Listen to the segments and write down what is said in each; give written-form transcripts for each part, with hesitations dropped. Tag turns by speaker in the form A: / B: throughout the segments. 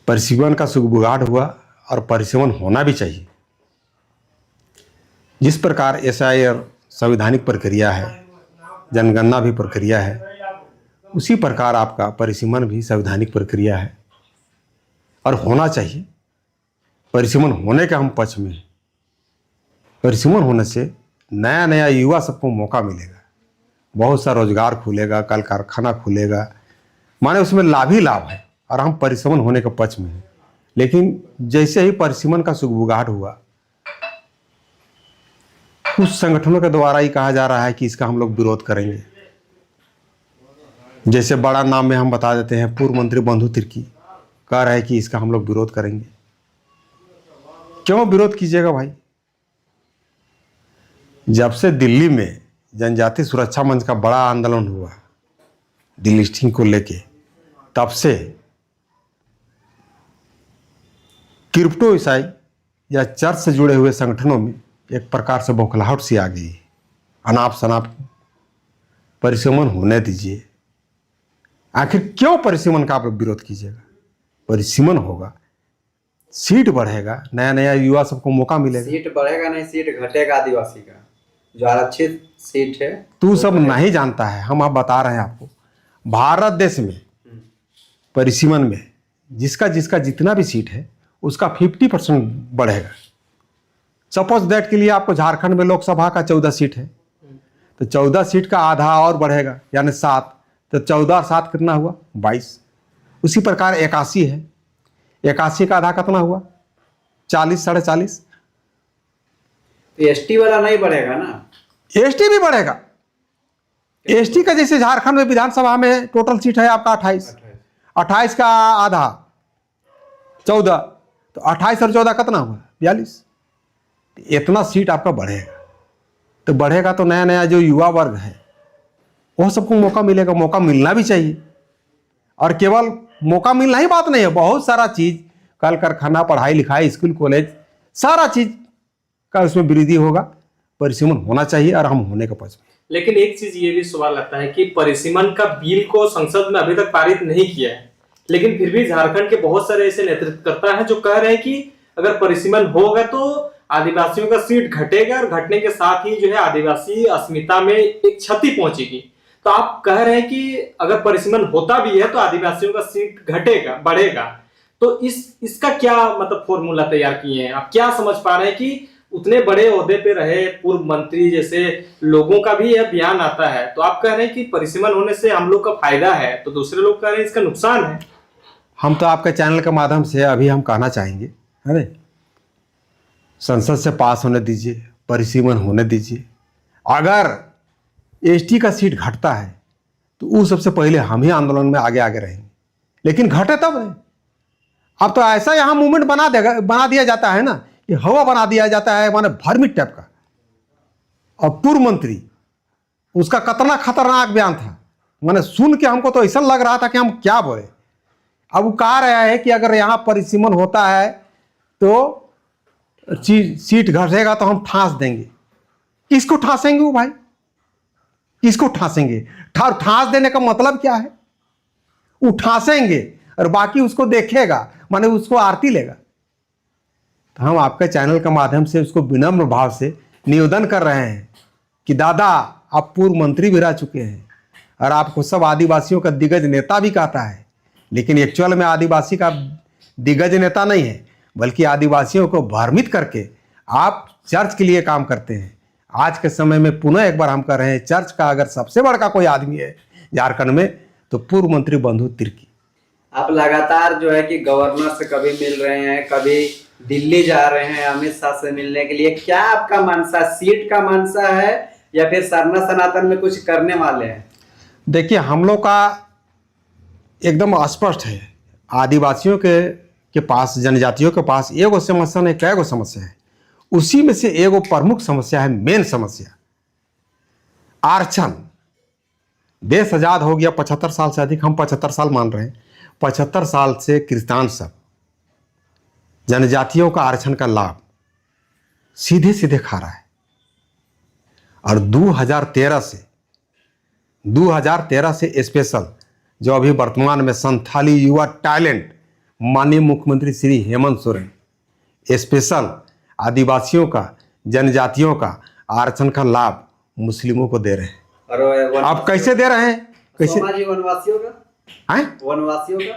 A: परिसीमन का सुगबुगाहट हुआ और परिसीमन होना भी चाहिए। जिस प्रकार SIR संवैधानिक प्रक्रिया है, जनगणना भी प्रक्रिया है, उसी प्रकार आपका परिसीमन भी संवैधानिक प्रक्रिया है और होना चाहिए। परिसीमन होने के हम पक्ष में हैं। परिसीमन होने से नया नया युवा सबको मौका मिलेगा, बहुत सा रोजगार खुलेगा, कल कारखाना खुलेगा, माने उसमें लाभ ही लाभ है और हम परिसीमन होने के पक्ष में हैं। लेकिन जैसे ही परिसीमन का सुगबुगाहट हुआ, कुछ संगठनों के द्वारा ही कहा जा रहा है कि इसका हम लोग विरोध करेंगे। जैसे बड़ा नाम में हम बता देते हैं, पूर्व मंत्री बंधु तिर्की कह रहे हैं कि इसका हम लोग विरोध करेंगे। क्यों विरोध कीजिएगा भाई? जब से दिल्ली में जनजाति सुरक्षा मंच का बड़ा आंदोलन हुआ डिलिस्टिंग को लेके, तब से क्रिप्टो ईसाई या चर्च से जुड़े हुए संगठनों में एक प्रकार से बौखलाहट सी आ गई। अनाप शनाप परिसीमन होने दीजिए। आखिर क्यों परिसीमन का आप विरोध कीजिएगा? परिसीमन होगा, सीट बढ़ेगा, नया नया युवा सबको मौका मिलेगा।
B: सीट बढ़ेगा नहीं, सीट घटेगा आदिवासी का, जो आरक्षित सीट है।
A: तू सब नहीं जानता है, हम आप बता रहे हैं आपको। भारत देश में परिसीमन में जिसका जिसका जितना भी सीट है उसका 50% बढ़ेगा। सपोज दैट के लिए आपको झारखंड में लोकसभा का 14 सीट है, तो 14 सीट का आधा और बढ़ेगा, यानी 7। तो 14 और 7 कितना हुआ? 22। उसी प्रकार 81 है, 81 का आधा कितना हुआ? 40, 40.5।
B: ST वाला नहीं बढ़ेगा ना?
A: ST भी बढ़ेगा। ST का जैसे झारखंड में विधानसभा में टोटल सीट है आपका 28 का आधा 14, तो 28 और 14 कितना हुआ? 42। इतना सीट आपका बढ़ेगा, तो बढ़ेगा तो नया नया जो युवा वर्ग है वो सबको मौका मिलेगा। मौका मिलना भी चाहिए, और केवल मौका मिलना ही बात नहीं है, बहुत सारा चीज, कल कारखाना, पढ़ाई लिखाई, स्कूल कॉलेज, सारा चीज का उसमें वृद्धि होगा। परिसीमन होना चाहिए और हम होने के पक्ष में।
C: लेकिन एक चीज ये भी सवाल आता है कि परिसीमन का बिल को संसद में अभी तक पारित नहीं किया है, लेकिन फिर भी झारखंड के बहुत सारे ऐसे नेतृत्वकर्ता हैं जो कह रहे हैं कि अगर परिसीमन होगा तो आदिवासियों का सीट घटेगा और घटने के साथ ही जो है आदिवासी अस्मिता में एक क्षति पहुंचेगी। तो आप कह रहे हैं कि अगर परिसीमन होता भी है तो आदिवासियों का सीट घटेगा, बढ़ेगा। तो इसका क्या मतलब फॉर्मूला तैयार किए हैं? आप क्या समझ पा रहे हैं कि उतने बड़े ओहदे पे रहे पूर्व मंत्री जैसे लोगों का भी यह बयान आता है, तो आप कह रहे हैं कि परिसीमन होने से हम लोग का फायदा है, तो दूसरे लोग कह रहे हैं इसका नुकसान है।
A: हम तो आपके चैनल के माध्यम से अभी हम कहना चाहेंगे, अरे संसद से पास होने दीजिए, परिसीमन होने दीजिए। अगर ST का सीट घटता है तो वो सबसे पहले हम ही आंदोलन में आगे आगे रहेंगे, लेकिन घटे तब नहीं। अब तो ऐसा यहाँ मूवमेंट बना दिया जाता है ना, ये हवा बना दिया जाता है, माने भरमिट टाइप का। और पूर्व मंत्री, उसका कितना खतरनाक बयान था, माने सुन के हमको तो ऐसा लग रहा था कि हम क्या बोले। अब वो कह रहा है कि अगर यहाँ परिसीमन होता है तो सीट घटेगा तो हम ठांस देंगे। किसको ठांसेंगे वो भाई? किसको ठांसेंगे? ठांस देने का मतलब क्या है? वो ठांसेंगे और बाकी उसको देखेगा, माने उसको आरती लेगा। तो हम आपके चैनल के माध्यम से उसको विनम्र भाव से निवेदन कर रहे हैं कि दादा, आप पूर्व मंत्री भी रह चुके हैं और आपको सब आदिवासियों का दिग्गज नेता भी कहता है, लेकिन एक्चुअल में आदिवासी का दिग्गज नेता नहीं है, बल्कि आदिवासियों को भ्रमित करके आप चर्च के लिए काम करते हैं। आज के समय में पुनः एक बार हम कह रहे हैं, चर्च का अगर सबसे बड़ा कोई आदमी है झारखंड में तो पूर्व मंत्री बंधु तिर्की।
B: आप लगातार जो है कि गवर्नर से कभी मिल रहे हैं, कभी दिल्ली जा रहे हैं अमित शाह से मिलने के लिए। क्या आपका मनसा सीट का मनसा है या फिर सरना सनातन में कुछ करने वाले हैं?
A: देखिए, हम लोग का एकदम स्पष्ट है। आदिवासियों के पास, जनजातियों के पास एगो समस्या नहीं, कई गो समस्या है। उसी में से एगो प्रमुख समस्या है, मेन समस्या आरक्षण। देश आजाद हो गया 75 साल से अधिक, हम 75 साल मान रहे हैं। 75 साल से किसान सब जनजातियों का आरक्षण का लाभ सीधे सीधे खा रहा है। और 2013 से स्पेशल जो अभी वर्तमान में संथाली युवा टैलेंट माननीय मुख्यमंत्री श्री हेमंत सोरेन स्पेशल आदिवासियों का, जनजातियों का आरक्षण का लाभ मुस्लिमों को दे रहे हैं।
B: और
A: आप कैसे दे रहे हैं? कैसे
B: सोमा जी, वनवासियों का,
A: हैं?
B: वनवासियों का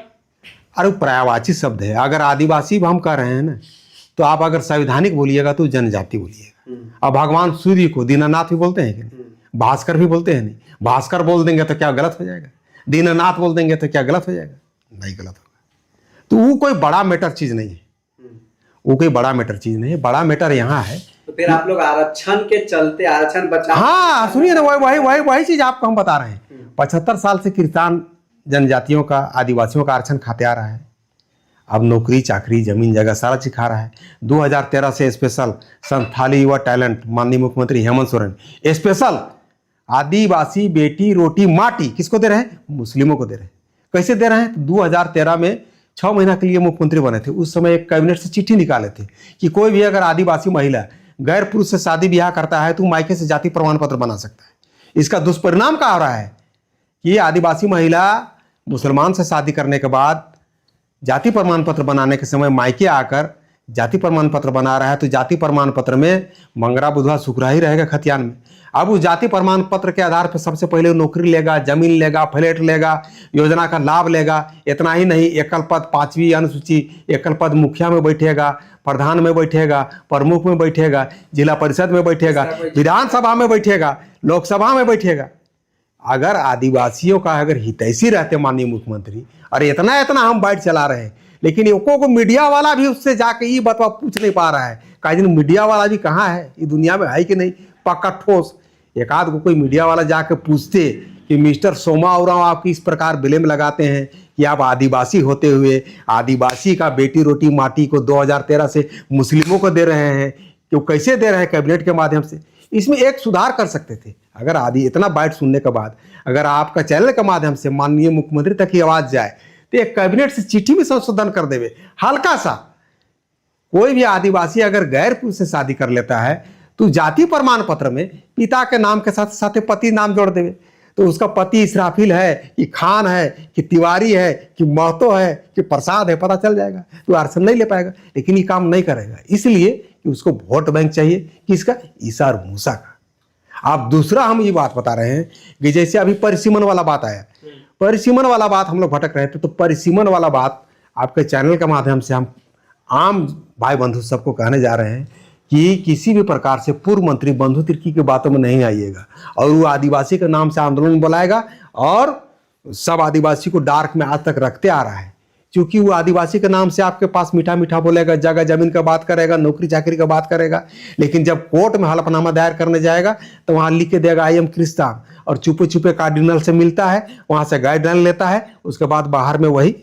A: अरे पर्यायवाची शब्द है। अगर आदिवासी हम कह रहे हैं ना, तो आप अगर संवैधानिक बोलिएगा तो जनजाति बोलिएगा। अब भगवान सूर्य को दीनानाथ भी बोलते हैं कि नहीं? भास्कर भी बोलते हैं नहीं? भास्कर बोल देंगे तो क्या गलत हो जाएगा? दीनानाथ बोल देंगे तो क्या गलत हो जाएगा? नहीं गलत होगा। तो वो कोई बड़ा मैटर चीज नहीं है, वो कोई बड़ा मैटर चीज नहीं है। बड़ा मैटर यहाँ है।
B: तो फिर आप लोग आरक्षण के चलते आरक्षण बचा,
A: हाँ सुनिए ना, वही चीज आपको हम बता रहे हैं। 75 साल से किसान जनजातियों का, आदिवासियों का आरक्षण खाते आ रहा है। अब नौकरी चाकरी जमीन जगह सारा चीज खा रहा है। 2013 से स्पेशल संथाली युवा टैलेंट माननीय मुख्यमंत्री हेमंत सोरेन स्पेशल आदिवासी बेटी रोटी माटी किसको दे रहे हैं? मुस्लिमों को दे रहे हैं। कैसे दे रहे हैं? तो 2013 में 6 महीना के लिए मुख्यमंत्री बने थे। उस समय एक कैबिनेट से चिट्ठी निकाले थे कि कोई भी अगर आदिवासी महिला गैर पुरुष से शादी ब्याह करता है तो मायके से जाति प्रमाण पत्र बना सकता है। इसका दुष्परिणाम क्या हो रहा है कि आदिवासी महिला मुसलमान से शादी करने के बाद जाति प्रमाण पत्र बनाने के समय मायके आकर जाति प्रमाण पत्र बना रहा है, तो जाति प्रमाण पत्र में मंगरा बुधवा शुक्रा ही रहेगा खतियान में। अब उस जाति प्रमाण पत्र के आधार पर सबसे पहले नौकरी लेगा, जमीन लेगा, फ्लैट लेगा, योजना का लाभ लेगा। इतना ही नहीं, एकल पद 5वीं अनुसूची एकल पद मुखिया में बैठेगा, प्रधान में बैठेगा, प्रमुख में बैठेगा, जिला परिषद में बैठेगा, विधानसभा में बैठेगा, लोकसभा में बैठेगा। अगर आदिवासियों का अगर हितैषी रहते माननीय मुख्यमंत्री, और इतना इतना हम बाइट चला रहे हैं, लेकिन एको को मीडिया वाला भी उससे जाके ये बतवा पूछ नहीं पा रहा है। कई दिन मीडिया वाला भी कहाँ है, ये दुनिया में है कि नहीं पक्का ठोस? एक आध को कोई मीडिया वाला जाके पूछते कि मिस्टर सोमा उरांव आप इस प्रकार ब्लेम लगाते हैं कि आप आदिवासी होते हुए आदिवासी का बेटी रोटी माटी को 2013 से मुस्लिमों को दे रहे हैं, कि वो कैसे दे रहे हैं कैबिनेट के माध्यम से? इसमें एक सुधार कर सकते थे। अगर आदि इतना बाइट सुनने के बाद अगर आपका चैनल के माध्यम से माननीय मुख्यमंत्री तक की आवाज जाए तो एक कैबिनेट से चिट्ठी में संशोधन कर देवे हल्का सा। कोई भी आदिवासी अगर गैर पुरुष से शादी कर लेता है तो जाति प्रमाण पत्र में पिता के नाम के साथ साथ पति नाम जोड़ देवे, तो उसका पति इसराफिल है कि खान है कि तिवारी है कि महतो है कि प्रसाद है पता चल जाएगा, तो आरक्षण नहीं ले पाएगा। लेकिन ये काम नहीं करेगा, इसलिए कि उसको वोट बैंक चाहिए किसका? ईसा और मूसा का। आप दूसरा हम ये बात बता रहे हैं कि जैसे अभी परिसीमन वाला बात आया, परिसीमन वाला बात हम लोग भटक रहे थे, तो परिसीमन वाला बात आपके चैनल के माध्यम से हम आम भाई बंधु सबको कहने जा रहे हैं कि किसी भी प्रकार से पूर्व मंत्री बंधु तिर्की की बातों में नहीं आइएगा। और वो आदिवासी के नाम से आंदोलन बुलाएगा और सब आदिवासी को डार्क में आज तक रखते आ रहा है, क्योंकि वो आदिवासी के नाम से आपके पास मीठा मीठा बोलेगा, जगह जमीन का बात करेगा, नौकरी चाकरी का बात करेगा, लेकिन जब कोर्ट में हलफनामा दायर करने जाएगा तो वहाँ लिख के देगा आई एम क्रिस्तान, और छुपे छुपे कार्डिनल से मिलता है, वहाँ से गाइडलाइन लेता है, उसके बाद बाहर में वही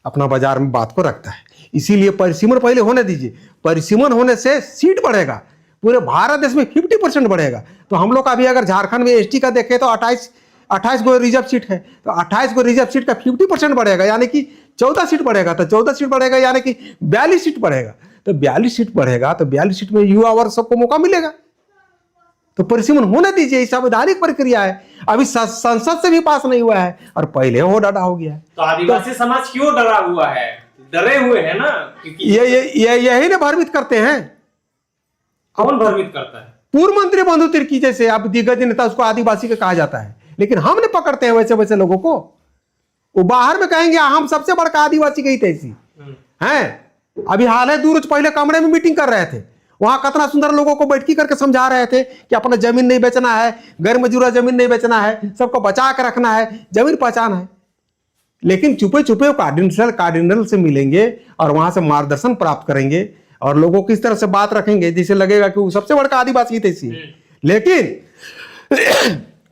A: अपना बाजार में बात को रखता है। इसीलिए परिसीमन पहले होने दीजिए। परिसीमन होने से सीट बढ़ेगा, पूरे भारत देश में 50% बढ़ेगा। तो हम लोग का भी अगर झारखंड में एसटी का देखें तो 28 गो रिजर्व सीट है, तो 28 गो रिजर्व सीट का 50% बढ़ेगा, यानी कि 14 सीट बढ़ेगा। तो 14 सीट बढ़ेगा यानी कि 42 सीट बढ़ेगा। तो 42 सीट बढ़ेगा तो 42 सीट में युवा वर्ग सबको मौका मिलेगा। तो परिसीमन होने दीजिए, ये संवैधानिक प्रक्रिया है, अभी संसद से भी पास नहीं हुआ है और पहले हो डरा हो गया है।
C: तो आदिवासी समाज क्यों डरा हुआ है? डरे हुए हैं ना, क्योंकि
A: यही ना भ्रमित करते हैं।
C: कौन भ्रमित करता है?
A: पूर्व मंत्री बंधु तिर्की जैसे अब दिग्गज नेता, उसको आदिवासी का कहा जाता है, लेकिन हमने पकड़ते हैं वैसे वैसे लोगों को। वो बाहर में कहेंगे हम सबसे बड़का आदिवासी गई थे ऐसी हैं। अभी हाल है 2 रोज पहले कमरे में मीटिंग कर रहे थे, वहां कितना सुंदर लोगों को बैठकी करके समझा रहे थे कि अपना जमीन नहीं बेचना है, गैर मजूरा जमीन नहीं बेचना है, सबको बचा के रखना है, जमीन पहचान है। लेकिन छुपे छुपे कार्डिनल से मिलेंगे और वहां से मार्गदर्शन प्राप्त करेंगे और लोगों को इस तरह से बात रखेंगे जिससे लगेगा कि वो सबसे बड़का आदिवासी थे ऐसी। लेकिन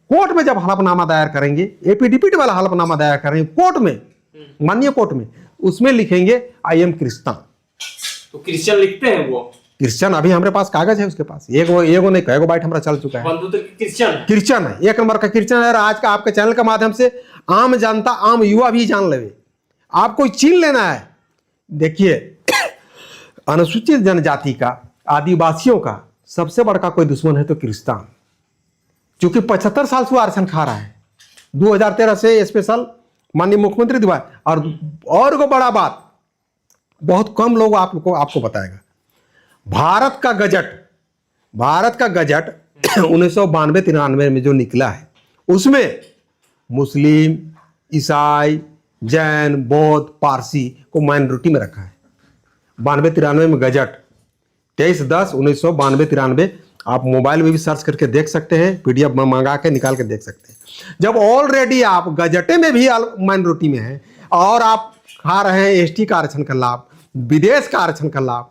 A: कोर्ट में जब हलफनामा दायर करेंगे, एपीडीपी वाला हलफनामा दायर करेंगे कोर्ट में, माननीय कोर्ट में, उसमें लिखेंगे आई एम क्रिस्तान।
C: तो क्रिश्चियन लिखते हैं वो
A: क्रिश्चियन, अभी हमारे पास कागज है उसके पास, एगो नहीं कई बाइट हमारा चल चुका है।
C: बंधु क्रिश्चियन
A: क्रिश्चियन है, 1 नंबर का क्रिश्चियन है। आज का आपके चैनल के माध्यम से आम जनता, आम युवा भी जान लेवे। आपको चीन लेना है, देखिए अनुसूचित जनजाति का, आदिवासियों का सबसे बड़का कोई दुश्मन है तो क्रिस्तान, क्योंकि 75 साल से आरक्षण खा रहा है। 2013 से स्पेशल माननीय मुख्यमंत्री दिवाए। और को बड़ा बात, बहुत कम लोग आपको बताएगा। भारत का गजट 1992-93 में जो निकला है, उसमें मुस्लिम, ईसाई, जैन, बौद्ध, पारसी को माइनॉरिटी में रखा है। 92-93 में गजट 23/10/1992-93 आप मोबाइल में भी सर्च करके देख सकते हैं, PDF में मंगा के निकाल के देख सकते हैं। जब ऑलरेडी आप गजटे में भी माइनॉरिटी में हैं और आप खा रहे हैं ST का आरक्षण का लाभ, विदेश का आरक्षण का लाभ,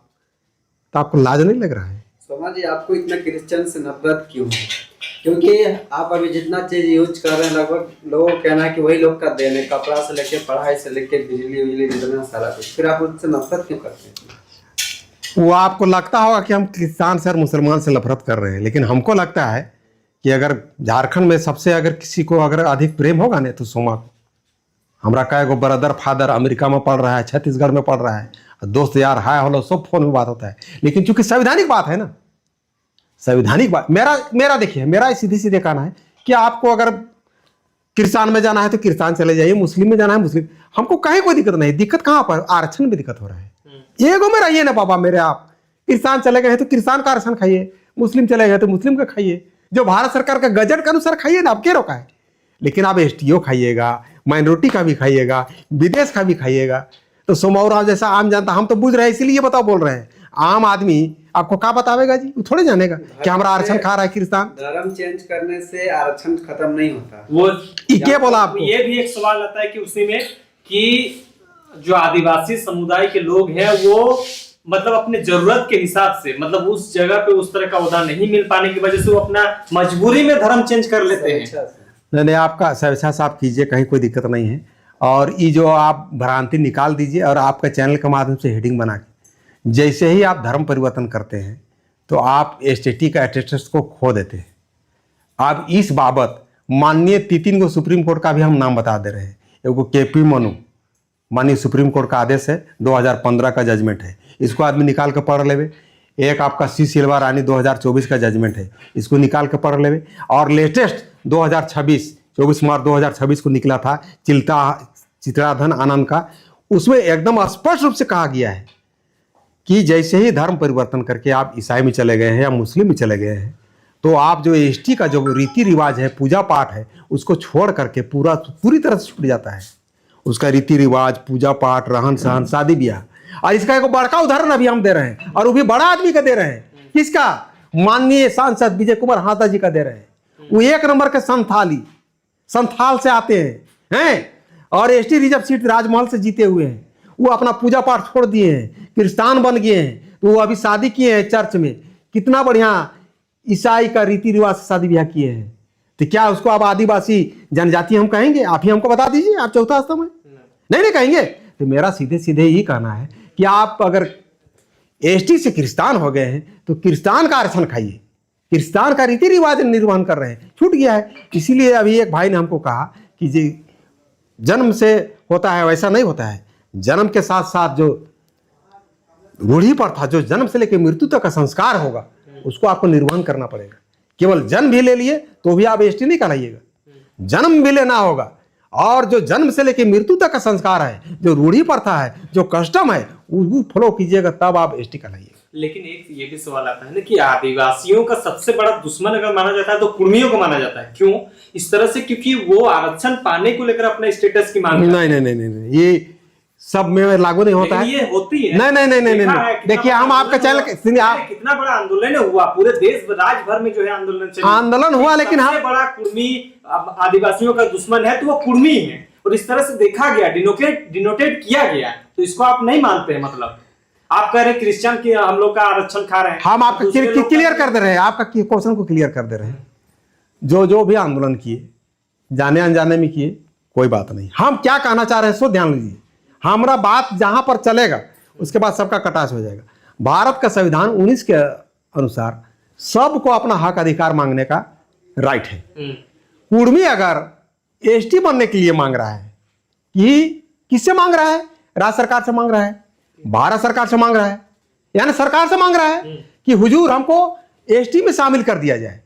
A: तो आपको लाज नहीं लग रहा है?
B: सोमा जी, आपको इतना क्रिश्चियन से नफरत क्यों है? क्योंकि आप अभी जितना चीज यूज कर रहे हैं, लगभग लोगों का कहना है कि वही लोग का देन है, कपड़ा से लेके पढ़ाई से लेके बिजली जितना सारा कुछ, फिर आप उससे नफरत क्यों करते हैं?
A: वो आपको लगता होगा कि हम क्रिस्तान से और मुसलमान से नफरत कर रहे हैं, लेकिन हमको लगता है कि अगर झारखंड में सबसे अगर किसी को अगर अधिक प्रेम होगा ना, तो सोमा को। हमारा कई गो ब्रदर फादर अमेरिका में पढ़ रहा है, छत्तीसगढ़ में पढ़ रहा है, दोस्त यार हाय हेलो सब फोन में बात होता है। लेकिन चूंकि संवैधानिक बात है ना, संवैधानिक बात, मेरा देखिए, मेरा सीधे सीधे कहना है कि आपको अगर किरसान में जाना है तो किरसान चले जाइए, मुस्लिम में जाना है मुस्लिम, हमको कहीं कोई दिक्कत नहीं। दिक्कत कहाँ पर? आरक्षण में दिक्कत हो रहा है। एगो में रहिए ना बाबा मेरे, आप किरसान चले गए तो किरसान का आरक्षण खाइए, मुस्लिम चले गए तो मुस्लिम का खाइए, जो भारत सरकार का गजट के अनुसार खाइए ना, आप क्या रोका है? लेकिन आप STO खाइएगा, माइनॉरिटी का भी खाइएगा, विदेश का भी खाइएगा, तो सोमाउराव जैसा आम जनता, हम तो बुझ रहे हैं इसीलिए बताओ बोल रहे हैं। आम आदमी आपको क्या बतावेगा जी? वो थोड़े जानेगा कि हमारा आरक्षण खा रहा है किरसान।
B: धर्म चेंज करने से आरक्षण खत्म नहीं होता।
C: वो
A: क्या बोला आपको?
C: ये भी एक सवाल आता है कि उसी में कि जो आदिवासी समुदाय के लोग हैं वो मतलब अपने जरूरत के हिसाब से, मतलब उस जगह पे उस तरह का ओहदा नहीं मिल पाने की वजह से वो अपना मजबूरी में धर्म चेंज कर लेते हैं।
A: नहीं, आपका स्वेच्छा से आप कीजिए, कहीं कोई दिक्कत नहीं है। और ये जो आप भ्रांति निकाल दीजिए और आपका चैनल के माध्यम से हेडिंग बना के, जैसे ही आप धर्म परिवर्तन करते हैं तो आप STT का एटेस्टेशन को खो देते हैं। आप इस बाबत माननीय 3 गो सुप्रीम कोर्ट का भी हम नाम बता दे रहे हैं। एगो KP मनु, माननीय सुप्रीम कोर्ट का आदेश है, 2015 का जजमेंट है, इसको आदमी निकाल के पढ़ लेवे। एक आपका C सिल्वा रानी 2024 का जजमेंट है, इसको निकाल के पढ़ लेवे। और लेटेस्ट 24 मार्च 2026 को निकला था चित्राधन आनंद का, उसमें एकदम स्पष्ट रूप से कहा गया है कि जैसे ही धर्म परिवर्तन करके आप ईसाई में चले गए हैं या मुस्लिम में चले गए हैं, तो आप जो ST का जो रीति रिवाज है, पूजा पाठ है, उसको छोड़ करके पूरी तरह से छूट जाता है। उसका रीति रिवाज, पूजा पाठ, रहन सहन, शादी ब्याह। और इसका एक बड़का उदाहरण अभी हम दे रहे हैं, और वो भी बड़ा आदमी का दे रहे हैं। किसका? माननीय सांसद विजय कुमार हाथा जी का दे रहे हैं। वो 1 नंबर के संथाल से आते हैं और ST रिजर्व सीट राजमहल से जीते हुए हैं। वो अपना पूजा पाठ छोड़ दिए हैं, क्रिस्तान बन गए हैं, तो वो अभी शादी किए हैं चर्च में। कितना बढ़िया ईसाई का रीति रिवाज से शादी ब्याह किए हैं। तो क्या उसको आप आदिवासी जनजाति हम कहेंगे? आप ही हमको बता दीजिए, आप चौथा स्तंभ में नहीं कहेंगे। तो मेरा सीधे सीधे यही कहना है कि आप अगर ST से किरस्तान हो गए हैं तो किरस्तान का आरक्षण खाइए, किरस्तान का रीति रिवाज निर्वहन कर रहे हैं, छूट गया है। इसीलिए अभी एक भाई ने हमको कहा कि जी जन्म से होता है वैसा नहीं होता है, जन्म के साथ साथ जो रूढ़ी प्रथा, जो जन्म से लेकर मृत्यु तक का संस्कार होगा, उसको आपको निर्वहन करना पड़ेगा। केवल जन्म भी ले लिए तो भी आप ST नहीं कहलाइएगा, जन्म भी लेना होगा। और जो जन्म से लेकर मृत्यु तक का संस्कार है, जो रूढ़ी प्रथा है, जो कस्टम है, वो फॉलो कीजिएगा, तब आप ST कहलाइएगा।
C: लेकिन एक ये भी सवाल आता है ना कि आदिवासियों का सबसे बड़ा दुश्मन अगर माना जाता है तो कुर्मियों को माना जाता है। क्यों इस तरह से? क्योंकि वो आरक्षण पाने को लेकर अपने स्टेटस की मांग
A: नहीं, ये सब में लागू नहीं होता है।
C: ये होती है।
A: नहीं। देखिए, हम आपका चैनल
C: कितना बड़ा आंदोलन हुआ पूरे देश राज्य भर में जो है
A: आंदोलन हुआ, लेकिन
C: सबसे बड़ा कुर्मी आदिवासियों का दुश्मन है तो वो कुर्मी है, और इस तरह से देखा गया, डिनोटेट किया गया। तो इसको आप नहीं मानते हैं? मतलब आप कह रहे हैं क्रिश्चियन की हम लोग का आरक्षण खा रहे हैं।
A: हम आपका क्लियर कर दे रहे हैं, आपका क्वेश्चन को क्लियर कर दे रहे हैं। जो भी आंदोलन किए, जाने अनजाने में किए, कोई बात नहीं। हम क्या कहना चाह रहे हैं सो ध्यान लीजिए। हमारा बात जहां पर चलेगा उसके बाद सबका कटाश हो जाएगा। भारत का संविधान 19 के अनुसार सबको अपना हक अधिकार मांगने का राइट है। कुर्मी अगर ST बनने के लिए मांग रहा है, कि किससे मांग रहा है? राज्य सरकार से मांग रहा है, भारत सरकार से मांग रहा है, यानी सरकार से मांग रहा है कि हुजूर हमको ST में शामिल कर दिया जाए।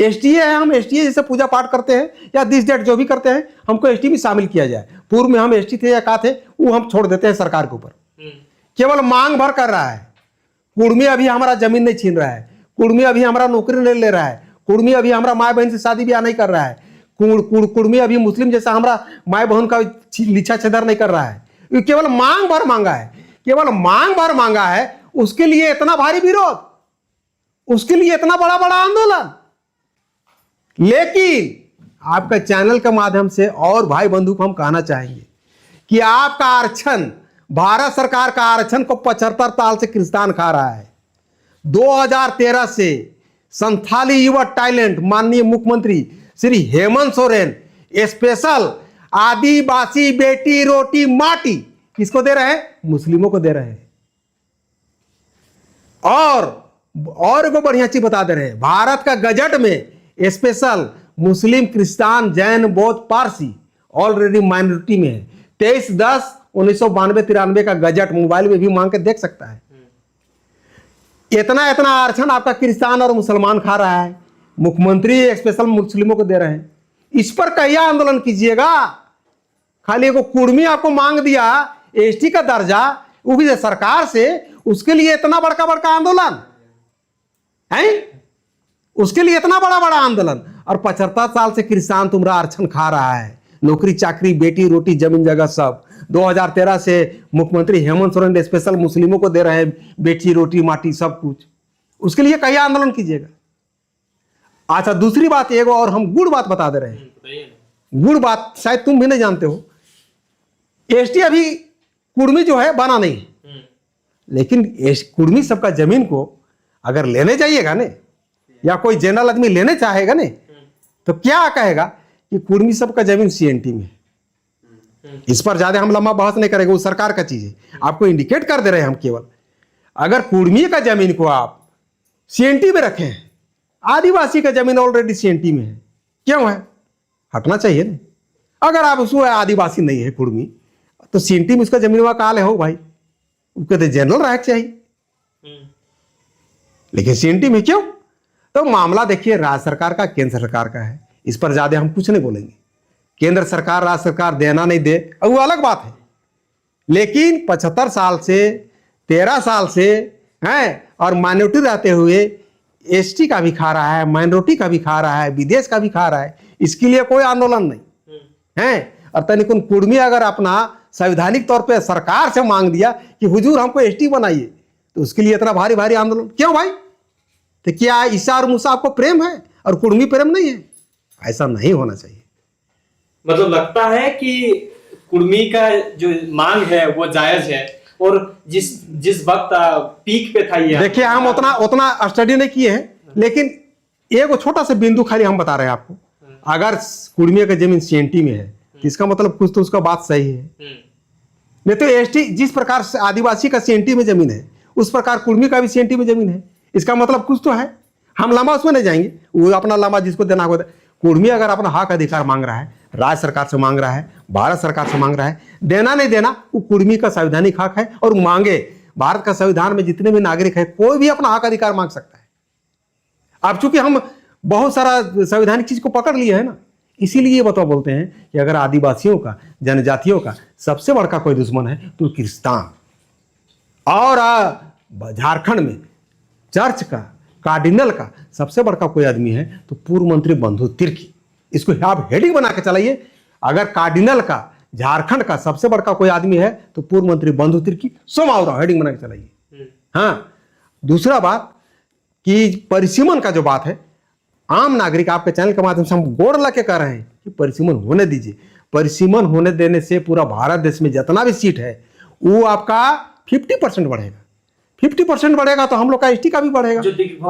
A: ST है, हम ST जैसे पूजा पाठ करते हैं या दिस डेट जो भी करते हैं, हमको ST में शामिल किया जाए। पूर्व में हम ST थे या का थे, वो हम छोड़ देते हैं सरकार के ऊपर। केवल मांग भर कर रहा है। कुर्मी अभी हमारा जमीन नहीं छीन रहा है, कुर्मी अभी हमारा नौकरी नहीं ले रहा है, कुर्मी अभी हमारा माँ बहन से शादी ब्याह नहीं कर रहा है, कुर्मी अभी मुस्लिम जैसा हमारा माँ बहन का लीछा छेदर नहीं कर रहा है। ये केवल मांग भर मांगा है, केवल मांग भर मांगा है। उसके लिए इतना भारी विरोध, उसके लिए इतना बड़ा बड़ा आंदोलन। लेकिन आपका चैनल के माध्यम से और भाई बंधु को हम कहना चाहेंगे कि आपका आरक्षण, भारत सरकार का आरक्षण को 75 साल से किसान खा रहा है। 2013 से संथाली युवा टैलेंट माननीय मुख्यमंत्री श्री हेमंत सोरेन स्पेशल आदिवासी बेटी रोटी माटी किसको दे रहे हैं? मुस्लिमों को दे रहे हैं। और को बढ़िया चीज बता दे रहे हैं, भारत का गजट में स्पेशल मुस्लिम, क्रिश्चियन, जैन, बौद्ध, पारसी ऑलरेडी माइनॉरिटी में है। 23/10/1992-93 का गजट मोबाइल में भी मांग के देख सकता है। इतना इतना आरक्षण आपका क्रिश्चियन और मुसलमान खा रहा है, मुख्यमंत्री स्पेशल मुस्लिमों को दे रहे हैं। इस पर कहिया आंदोलन कीजिएगा। खाली एगो कुर्मी आपको मांग दिया एसटी का दर्जा, वो भी सरकार से, उसके लिए इतना बड़का बड़का आंदोलन है, उसके लिए इतना बड़ा बड़ा आंदोलन। और 75 साल से किसान तुम्हारा आरक्षण खा रहा है, नौकरी चाकरी, बेटी रोटी, जमीन जगह सब। 2013 से मुख्यमंत्री हेमंत सोरेन स्पेशल मुस्लिमों को दे रहे हैं बेटी रोटी माटी सब कुछ। उसके लिए कहिया आंदोलन कीजिएगा। अच्छा, दूसरी बात एक और हम गुड़ बात बता दे रहे हैं। गुड़ बात शायद तुम भी नहीं जानते हो। एसटी अभी कुर्मी जो है बना नहीं है, लेकिन कुर्मी सबका जमीन को अगर लेने जाइएगा ने, या कोई जनरल आदमी लेने चाहेगा ने, तो क्या कहेगा कि कुर्मी सबका जमीन सीएनटी में है। इस पर ज्यादा हम लंबा बहस नहीं करेंगे, वो सरकार का चीज है। आपको इंडिकेट कर दे रहे हैं हम केवल, अगर कुर्मी का जमीन को आप सीएनटी में रखें, आदिवासी का जमीन ऑलरेडी सीएनटी में है, क्यों है? हटना चाहिए ना। अगर आप उसको आदिवासी नहीं है कुर्मी, तो सीएनटी में उसका जमीन वहां काल है हो भाई, उसके तो जनरल राइट चाहिए, लेकिन सीएनटी में क्यों? तो मामला देखिए राज्य सरकार का, केंद्र सरकार का है। इस पर ज्यादा हम कुछ नहीं बोलेंगे। केंद्र सरकार, राज्य सरकार देना नहीं दे वो अलग बात है, लेकिन 75 साल से 13 साल से हैं, और माइनॉरिटी रहते हुए एसटी का भी खा रहा है, माइनॉरिटी का भी खा रहा है, विदेश का भी खा रहा है। इसके लिए कोई आंदोलन नहीं है। और तनिकुन कुर्मी अगर अपना संवैधानिक तौर पे सरकार से मांग दिया कि हुजूर हमको एसटी बनाइए, तो उसके लिए इतना भारी भारी आंदोलन क्यों भाई? तो क्या ईसा और मूसा आपको प्रेम है और कुर्मी प्रेम नहीं है? ऐसा नहीं होना चाहिए।
C: मतलब लगता है कि कुर्मी का जो मांग है वो जायज है, और जिस वक्त पीक पे था ये,
A: देखिए हम उतना स्टडी नहीं किए हैं, लेकिन एक छोटा सा बिंदु खाली हम बता रहे हैं आपको। अगर कुर्मी का जमीन सीएनटी में है, इसका मतलब कुछ तो उसका बात सही है। नहीं तो एसटी, जिस प्रकार से आदिवासी का सीएनटी में जमीन है, उस प्रकार कुर्मी का भी सीएनटी में जमीन है। इसका मतलब कुछ तो है। हम लंबा उसमें नहीं जाएंगे, वो अपना लंबा जिसको देना होगा। कुर्मी अगर अपना हक अधिकार मांग रहा है, राज्य सरकार से मांग रहा है, भारत सरकार से मांग रहा है, देना नहीं देना वो कुर्मी का संवैधानिक हक है। और मांगे, भारत का संविधान में जितने भी नागरिक है, कोई भी अपना हक अधिकार मांग सकता है। अब चूंकि हम बहुत सारा संवैधानिक चीज को पकड़ लिए है ना, इसीलिए ये बताओ बोलते हैं कि अगर आदिवासियों का, जनजातियों का सबसे बड़का कोई दुश्मन है तो क्रिस्तान। और झारखंड में चर्च का, कार्डिनल का सबसे बड़का कोई आदमी है तो पूर्व मंत्री बंधु तिर्की। इसको आप हेडिंग बना के चलाइए। अगर कार्डिनल का झारखंड का सबसे बड़का कोई आदमी है तो पूर्व मंत्री बंधु तिर्की, सोमाउरा, हेडिंग बना के चलाइए। हाँ, दूसरा बात कि परिसीमन का जो बात है, आम नागरिक आपके चैनल के माध्यम से हम गोड़ लगे कह रहे हैं कि परिसीमन होने दीजिए। परिसीमन होने देने से पूरा भारत देश में जितना भी सीट है वो आपका 50% बढ़ेगा। 50% बढ़ेगा तो हम लोग का एसटी का भी बढ़ेगा।